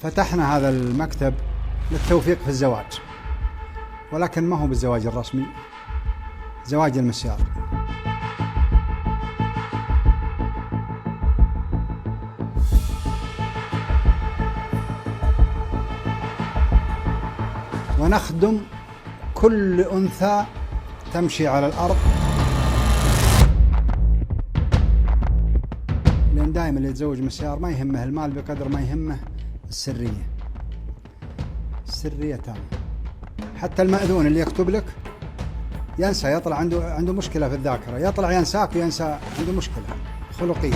فتحنا هذا المكتب للتوفيق في الزواج، ولكن ما هو بالزواج الرسمي، زواج المسيار. ونخدم كل أنثى تمشي على الأرض، لأن دائما اللي يتزوج مسيار ما يهمه المال بقدر ما يهمه السرية. السرية تامة. حتى المأذون اللي يكتب لك ينسى، يطلع عنده مشكلة في الذاكرة، يطلع ينساك وينسى، عنده مشكلة خلقية.